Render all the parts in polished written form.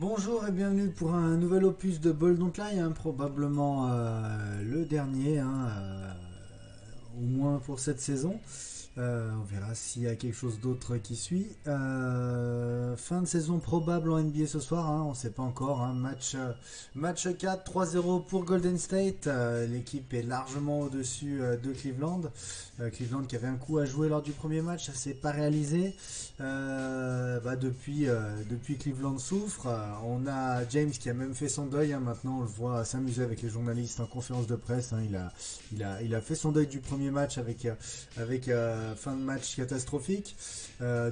Bonjour et bienvenue pour un nouvel opus de Ball Don't Lie, probablement le dernier, au moins pour cette saison. On verra s'il y a quelque chose d'autre qui suit. Fin de saison probable en NBA ce soir, on ne sait pas encore. Match 4, 3-0 pour Golden State. L'équipe est largement au-dessus de Cleveland. Cleveland qui avait un coup à jouer lors du premier match, ça s'est pas réalisé. Depuis Cleveland souffre. On a James qui a même fait son deuil. Maintenant, on le voit s'amuser avec les journalistes en conférence de presse. Il a fait son deuil du premier match avec fin de match catastrophique.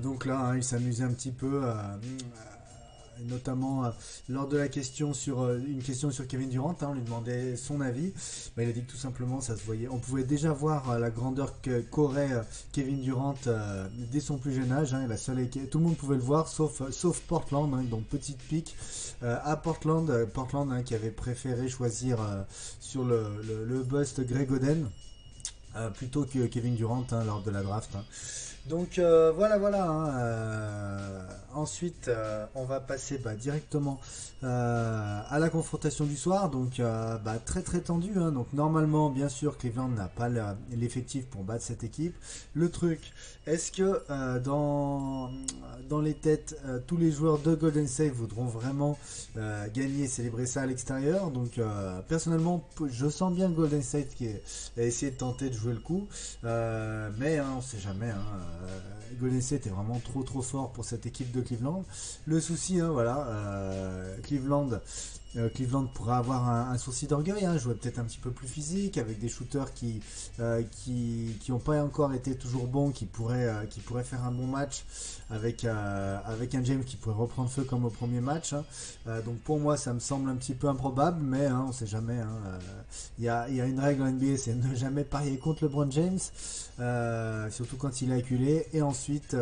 Donc là, il s'amusait un petit peu. Notamment lors de la question sur une question sur Kevin Durant, on lui demandait son avis. Il a dit que tout simplement ça se voyait, on pouvait déjà voir la grandeur qu'aurait Kevin Durant dès son plus jeune âge. Tout le monde pouvait le voir sauf Portland, donc petite pique à Portland, qui avait préféré choisir sur le bust Greg Oden plutôt que Kevin Durant lors de la draft. Donc voilà. Ensuite, on va passer directement à la confrontation du soir. Donc très très tendu. Donc normalement, bien sûr, Cleveland n'a pas l'effectif pour battre cette équipe. Le truc, est-ce que dans les têtes, tous les joueurs de Golden State voudront vraiment gagner et célébrer ça à l'extérieur? Donc personnellement, je sens bien Golden State qui a essayé de tenter de jouer le coup. Mais on ne sait jamais. Golden State est vraiment trop fort pour cette équipe de Cleveland. Le souci, Cleveland pourrait avoir un sourcil d'orgueil, jouer peut-être un petit peu plus physique, avec des shooters qui n'ont pas encore été toujours bons, qui pourraient faire un bon match avec un James qui pourrait reprendre feu comme au premier match. Donc pour moi, ça me semble un petit peu improbable, mais on ne sait jamais. Il y a une règle en NBA, c'est ne jamais parier contre LeBron James, surtout quand il est acculé. Et ensuite,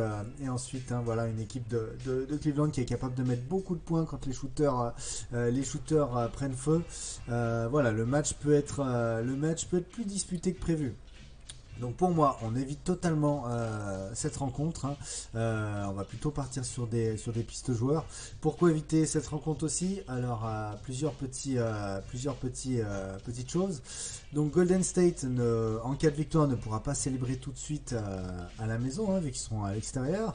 voilà, une équipe de Cleveland qui est capable de mettre beaucoup de points quand les shooters prennent feu. Voilà, le match peut être plus disputé que prévu. Donc pour moi, on évite totalement cette rencontre. On va plutôt partir sur des pistes joueurs. Pourquoi éviter cette rencontre aussi? Alors plusieurs petites choses. Donc Golden State, en cas de victoire, ne pourra pas célébrer tout de suite à la maison, vu qu'ils seront à l'extérieur.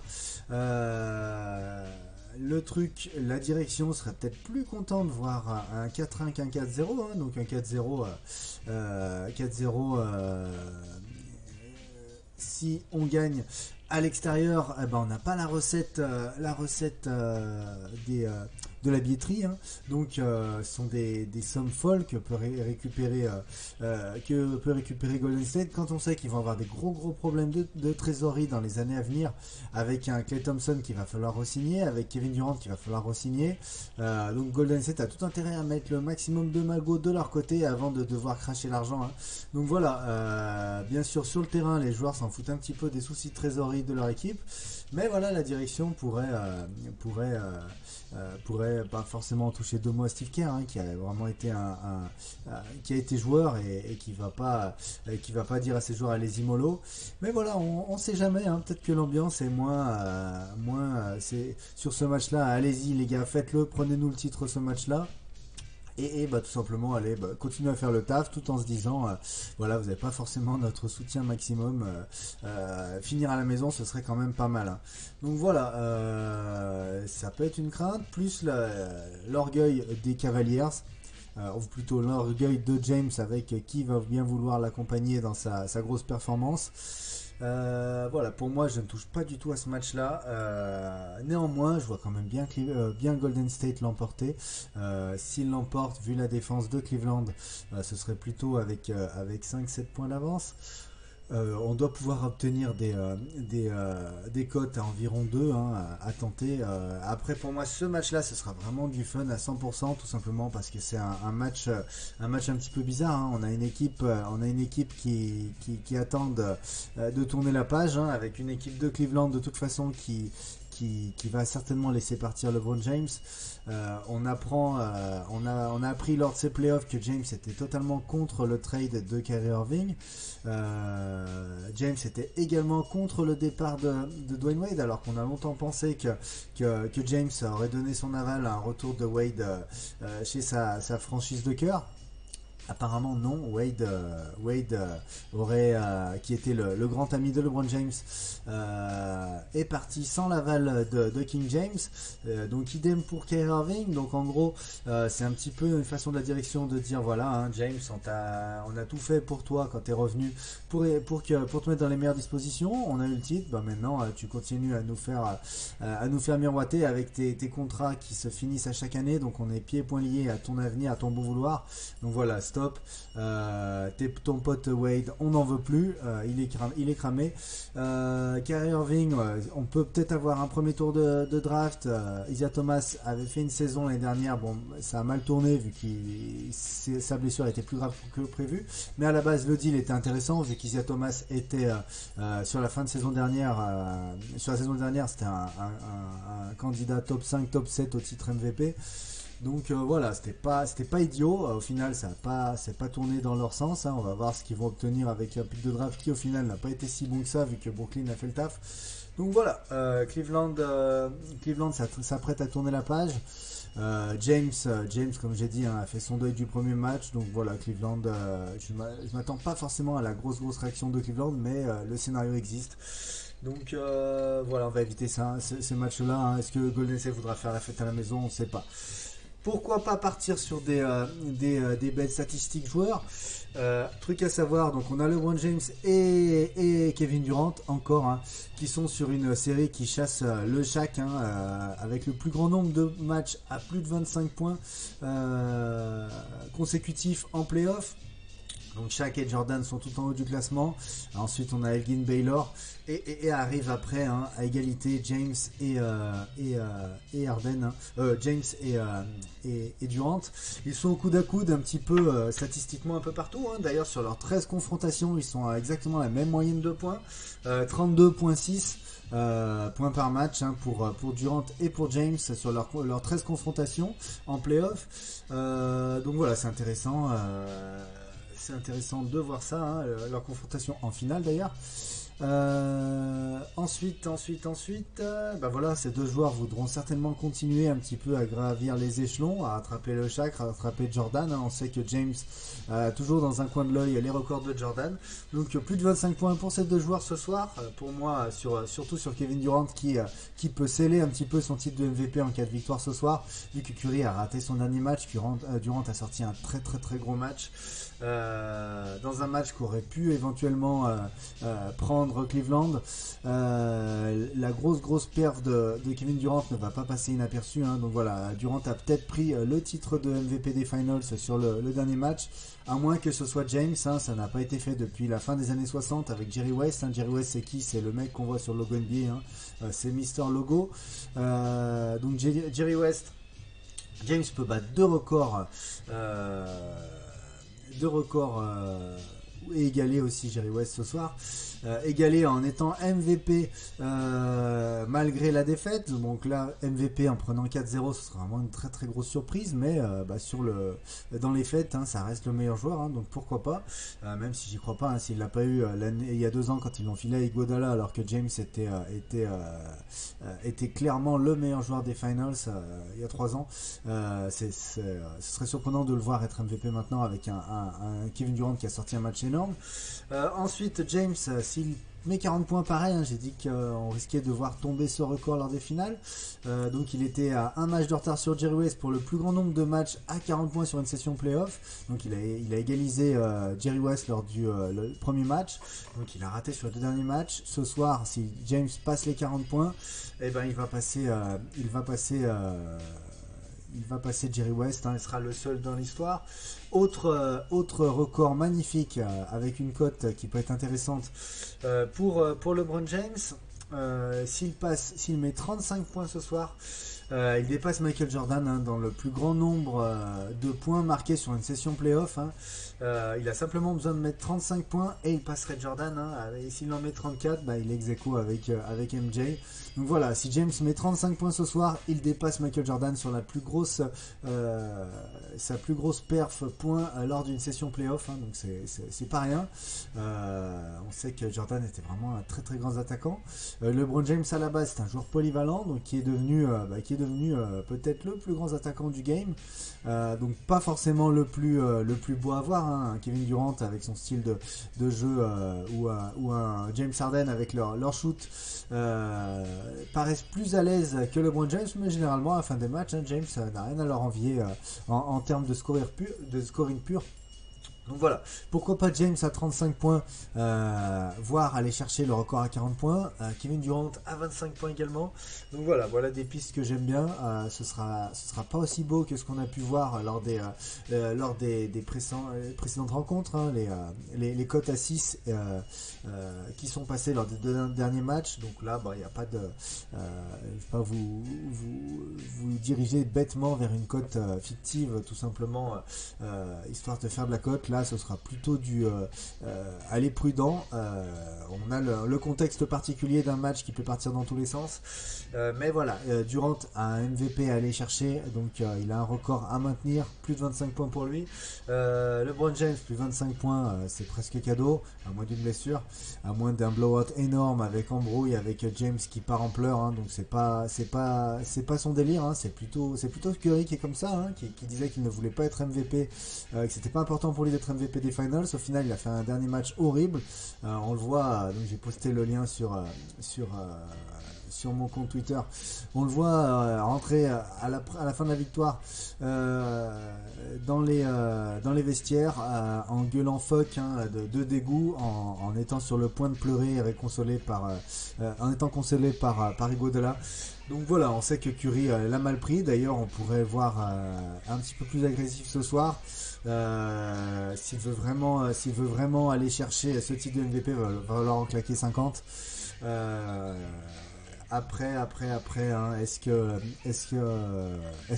Le truc, la direction serait peut-être plus content de voir un 4-1 qu'un 4-0, donc un 4-0, si on gagne à l'extérieur, on n'a pas la recette de la billetterie, donc ce sont des sommes folles que peut récupérer Golden State quand on sait qu'ils vont avoir des gros problèmes de trésorerie dans les années à venir, avec un Klay Thompson qu'il va falloir re-signer, avec Kevin Durant qu'il va falloir re-signer. Donc Golden State a tout intérêt à mettre le maximum de magots de leur côté avant de devoir cracher l'argent. Donc voilà, bien sûr sur le terrain les joueurs s'en foutent un petit peu des soucis de trésorerie de leur équipe, mais voilà, la direction pourrait pas forcément toucher deux mots à Steve Kerr, qui a vraiment été qui a été joueur et qui va pas dire à ses joueurs allez-y mollo. Mais voilà, on sait jamais, peut-être que l'ambiance est moins c'est sur ce match-là. Allez-y les gars, faites-le, prenez-nous le titre ce match-là. Et tout simplement continuer à faire le taf tout en se disant voilà, vous n'avez pas forcément notre soutien maximum, finir à la maison ce serait quand même pas mal. Donc voilà, ça peut être une crainte, plus l'orgueil des Cavaliers, ou plutôt l'orgueil de James avec qui va bien vouloir l'accompagner dans sa grosse performance. Voilà, pour moi, je ne touche pas du tout à ce match-là. Néanmoins, je vois quand même bien Golden State l'emporter. S'il l'emporte, vu la défense de Cleveland, ce serait plutôt avec 5-7 points d'avance. On doit pouvoir obtenir des cotes à environ 2 à tenter. Après, pour moi, ce match-là, ce sera vraiment du fun à 100%, tout simplement parce que c'est un match un petit peu bizarre. On a une équipe qui attend de tourner la page, avec une équipe de Cleveland de toute façon qui qui va certainement laisser partir LeBron James. On a appris lors de ces playoffs que James était totalement contre le trade de Kyrie Irving. James était également contre le départ de Dwayne Wade, alors qu'on a longtemps pensé que James aurait donné son aval à un retour de Wade chez sa franchise de cœur. Apparemment non, Wade qui était le grand ami de LeBron James, est parti sans l'aval de King James. Donc idem pour Kyrie Irving. Donc en gros, c'est un petit peu une façon de la direction de dire voilà, hein, James, on a tout fait pour toi quand t'es revenu pour te mettre dans les meilleures dispositions. On a eu le titre, bah maintenant tu continues à nous faire miroiter avec tes contrats qui se finissent à chaque année. Donc on est pieds et poings liés à ton avenir, à ton bon vouloir. Donc voilà, stop. Ton pote Wade, on n'en veut plus, il est cramé. Kyrie Irving, on peut peut-être avoir un premier tour de draft. Isaiah Thomas avait fait une saison l'année dernière, bon, ça a mal tourné vu que sa blessure était plus grave que prévu, mais à la base le deal était intéressant vu qu'Isaiah Thomas était sur la fin de saison dernière, sur la saison dernière c'était un candidat top 5, top 7 au titre MVP. Donc voilà, c'était pas idiot. Au final, c'est pas tourné dans leur sens. Hein. On va voir ce qu'ils vont obtenir avec un pick de draft qui, au final, n'a pas été si bon que ça, vu que Brooklyn a fait le taf. Donc voilà, Cleveland s'apprête à tourner la page. James, comme j'ai dit, hein, a fait son deuil du premier match. Donc voilà, Cleveland, je m'attends pas forcément à la grosse réaction de Cleveland, mais le scénario existe. Donc voilà, on va éviter ça, ces matchs-là. Hein. Est-ce que Golden State voudra faire la fête à la maison? On ne sait pas. Pourquoi pas partir sur des belles statistiques joueurs. Truc à savoir, donc on a LeBron James et Kevin Durant encore, hein, qui sont sur une série qui chasse le Shaq, hein, avec le plus grand nombre de matchs à plus de 25 points consécutifs en playoff. Donc Shaq et Jordan sont tout en haut du classement. Ensuite on a Elgin Baylor et arrive après, hein, à égalité James et Harden, hein. James et Durant. Ils sont au coude à coude un petit peu statistiquement un peu partout, hein. D'ailleurs sur leurs 13 confrontations ils sont à exactement la même moyenne de points, 32,6 points par match, hein, pour Durant et pour James sur leurs 13 confrontations en playoff. Donc voilà, c'est intéressant. C'est intéressant de voir ça, hein, leur confrontation en finale d'ailleurs. Ensuite, bah voilà, ces deux joueurs voudront certainement continuer un petit peu à gravir les échelons, à rattraper le Shaq, à rattraper Jordan. Hein. On sait que James a toujours dans un coin de l'œil les records de Jordan. Donc plus de 25 points pour ces deux joueurs ce soir. Pour moi, surtout sur Kevin Durant qui peut sceller un petit peu son titre de MVP en cas de victoire ce soir, vu que Curry a raté son dernier match. Durant a sorti un très très très gros match. Dans un match qu'aurait pu éventuellement prendre Cleveland. La grosse perf de Kevin Durant ne va pas passer inaperçue, hein. Donc voilà, Durant a peut-être pris le titre de MVP des Finals sur le dernier match, à moins que ce soit James, hein. Ça n'a pas été fait depuis la fin des années 60 avec Jerry West, hein. Jerry West c'est qui? C'est le mec qu'on voit sur le logo NBA, hein. C'est Mister Logo. Donc Jerry West, James peut battre deux records et égaler aussi Jerry West ce soir, égalé en étant MVP malgré la défaite. Donc là, MVP en prenant 4-0, ce sera vraiment une très très grosse surprise, mais dans les faits, hein, ça reste le meilleur joueur, hein, donc pourquoi pas, même si j'y crois pas, hein, s'il l'a pas eu il y a 2 ans quand ils l'ont filé à Iguodala, alors que James était clairement le meilleur joueur des Finals il y a 3 ans. Ce serait surprenant de le voir être MVP maintenant avec un Kevin Durant qui a sorti un match énorme. Ensuite, James, s'il met 40 points pareil, hein, j'ai dit qu'on risquait de voir tomber ce record lors des finales. Donc il était à un match de retard sur Jerry West pour le plus grand nombre de matchs à 40 points sur une session playoff. Donc il a égalisé Jerry West lors du le premier match. Donc il a raté sur les 2 derniers matchs. Ce soir, si James passe les 40 points, eh ben il va passer Jerry West, hein, il sera le seul dans l'histoire. Autre record magnifique avec une cote qui peut être intéressante pour LeBron James. S'il met 35 points ce soir, il dépasse Michael Jordan, hein, dans le plus grand nombre de points marqués sur une session playoff, hein. Il a simplement besoin de mettre 35 points et il passerait Jordan. Et s'il en met 34, bah, il est ex-aequo avec MJ. Donc voilà, si James met 35 points ce soir, il dépasse Michael Jordan sur la sa plus grosse perf points lors d'une session playoff. Donc c'est pas rien. On sait que Jordan était vraiment un très très grand attaquant. LeBron James à la base c'est un joueur polyvalent, donc qui est devenu peut-être le plus grand attaquant du game. Donc pas forcément le plus beau à voir. Kevin Durant avec son style de jeu ou un James Harden avec leur shoot paraissent plus à l'aise que LeBron James, mais généralement à la fin des matchs, James n'a rien à leur envier en termes de scoring pur. Donc voilà, pourquoi pas James à 35 points, voire aller chercher le record à 40 points, Kevin Durant à 25 points également. Donc voilà des pistes que j'aime bien. Ce sera pas aussi beau que ce qu'on a pu voir lors des précédentes rencontres, les cotes à 6 qui sont passées lors des 2 derniers matchs. Donc là, il n'y a pas de... je ne vais pas vous diriger bêtement vers une cote fictive, tout simplement, histoire de faire de la cote. Là, ce sera plutôt du aller prudent. On a le contexte particulier d'un match qui peut partir dans tous les sens. Mais voilà, Durant a un MVP à aller chercher, donc il a un record à maintenir, plus de 25 points pour lui. LeBron James, plus de 25 points, c'est presque cadeau, à moins d'une blessure, à moins d'un blowout énorme avec embrouille, avec James qui part en pleurs, donc c'est pas son délire, c'est plutôt Curry qui est comme ça, qui disait qu'il ne voulait pas être MVP, que c'était pas important pour lui d'être MVP des finals. Au final, il a fait un dernier match horrible. On le voit, donc j'ai posté le lien sur mon compte Twitter. On le voit rentrer à la fin de la victoire dans les vestiaires en gueulant fuck, de dégoût, en étant sur le point de pleurer et en étant consolé par Iguodala. Donc voilà, on sait que Curry l'a mal pris. D'ailleurs, on pourrait le voir un petit peu plus agressif ce soir. S'il veut vraiment aller chercher ce type de MVP, va falloir en claquer 50. Après, est-ce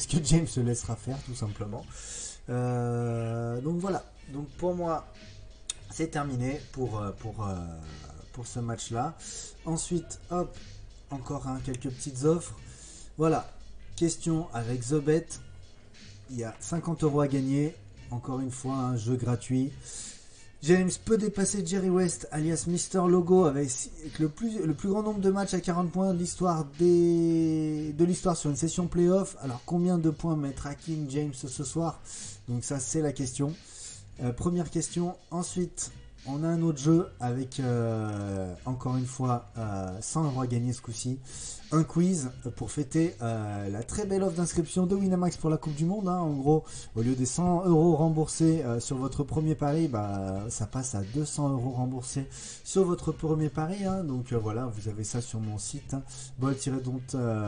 que James se laissera faire, tout simplement. Donc voilà. Donc pour moi, c'est terminé pour ce match-là. Ensuite, hop, encore quelques petites offres. Voilà. Question avec The Bet. Il y a 50 € à gagner. Encore une fois, un jeu gratuit. James peut dépasser Jerry West, alias Mister Logo, avec le plus grand nombre de matchs à 40 points de l'histoire sur une session playoff. Alors, combien de points mettre Hakeem James ce soir? Donc ça, c'est la question. Première question. Ensuite, on a un autre jeu avec, encore une fois, 100 € à gagner ce coup-ci. Un quiz pour fêter la très belle offre d'inscription de Winamax pour la Coupe du Monde. En gros, au lieu des 100 € remboursés sur votre premier pari, ça passe à 200 € remboursés sur votre premier pari. Donc voilà, vous avez ça sur mon site, bol-live.com.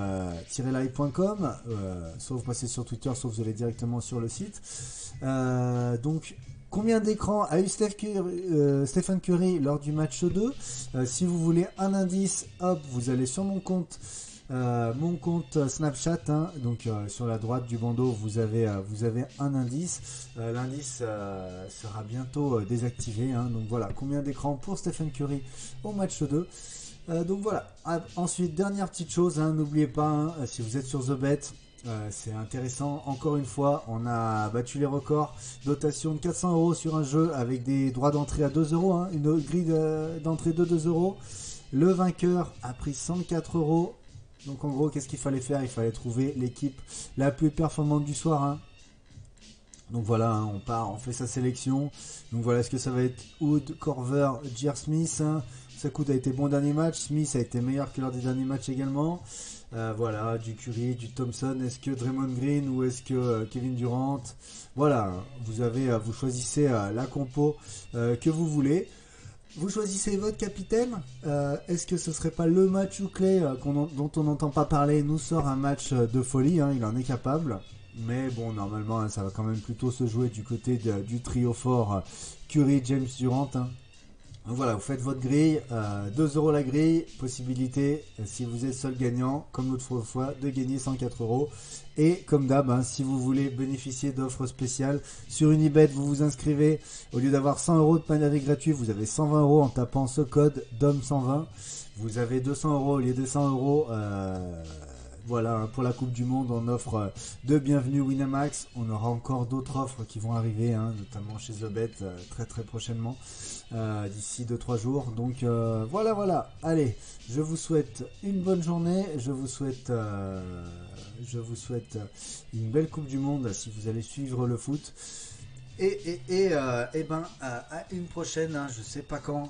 Soit vous passez sur Twitter, soit vous allez directement sur le site. Donc, combien d'écrans a eu Stephen Curry lors du match 2? Si vous voulez un indice, hop, vous allez sur mon compte Snapchat, donc sur la droite du bandeau vous avez un indice. L'indice sera bientôt désactivé, donc voilà, combien d'écrans pour Stephen Curry au match 2. Donc voilà. Ensuite, dernière petite chose, n'oubliez pas, si vous êtes sur The Bet, c'est intéressant, encore une fois, on a battu les records, dotation de 400 € sur un jeu avec des droits d'entrée à 2 €, une grille d'entrée de 2 €. Le vainqueur a pris 104 €. Donc en gros, qu'est-ce qu'il fallait faire? Il fallait trouver l'équipe la plus performante du soir. Donc voilà, on fait sa sélection. Donc voilà, est-ce que ça va être Wood, Korver, J.R. Smith? Sakoud a été bon dernier match, Smith a été meilleur que lors des derniers matchs également. Voilà, du Curry, du Thompson, est-ce que Draymond Green ou est-ce que Kevin Durant? Voilà, vous choisissez la compo que vous voulez. Vous choisissez votre capitaine. Est-ce que ce serait pas le match clé dont on n'entend pas parler nous sort un match de folie, il en est capable. Mais bon, normalement, ça va quand même plutôt se jouer du côté du trio fort Curry, James, Durant. Donc voilà, vous faites votre grille, 2 € la grille, possibilité, si vous êtes seul gagnant, comme l'autre fois, de gagner 104 €. Et comme d'hab, hein, si vous voulez bénéficier d'offres spéciales, sur Unibet, vous vous inscrivez, au lieu d'avoir 100 € de panier gratuit, vous avez 120 € en tapant ce code DOM120. Vous avez 200 € au lieu de 100 €. Voilà, pour la Coupe du Monde, on offre de bienvenue Winamax. On aura encore d'autres offres qui vont arriver, hein, notamment chez The Bet très très prochainement, d'ici 2-3 jours. Donc voilà. Allez, je vous souhaite une bonne journée. Je vous souhaite une belle Coupe du Monde si vous allez suivre le foot. À une prochaine, hein, je sais pas quand.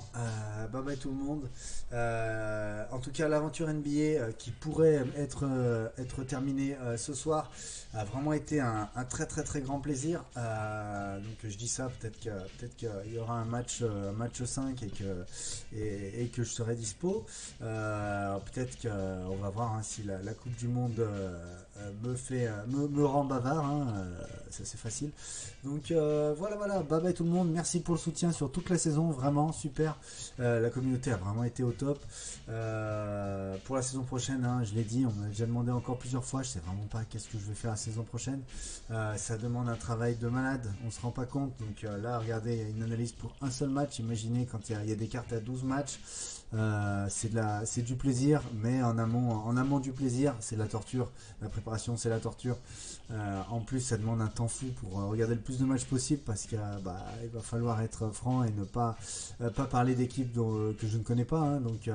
Bye bye tout le monde. En tout cas, l'aventure NBA qui pourrait être terminée ce soir a vraiment été un très très très grand plaisir. Donc je dis ça, peut-être qu'il y aura un match 5 et que je serai dispo. Peut-être qu'on va voir, hein, si la Coupe du Monde me rend bavard, hein, ça c'est facile. Donc voilà, bye bye tout le monde, merci pour le soutien sur toute la saison, vraiment super, la communauté a vraiment été au top. Pour la saison prochaine, hein, je l'ai dit, on m'a déjà demandé encore plusieurs fois, je sais vraiment pas qu'est-ce que je vais faire la saison prochaine. Ça demande un travail de malade, on se rend pas compte. Donc là, regardez, il y a une analyse pour un seul match. Imaginez quand il y a des cartes à 12 matchs, c'est du plaisir, mais en amont du plaisir, c'est la torture. La préparation, c'est la torture. En plus, ça demande un temps fou pour regarder le plus de matchs possible, parce que il va falloir être franc et ne pas parler d'équipes que je ne connais pas, hein. Donc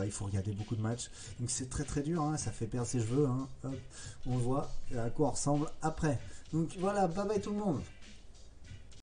il faut regarder beaucoup de matchs. Donc c'est très très dur, hein. Ça fait perdre ses cheveux, hein. Hop, on voit à quoi on ressemble après. Donc voilà, bye bye tout le monde.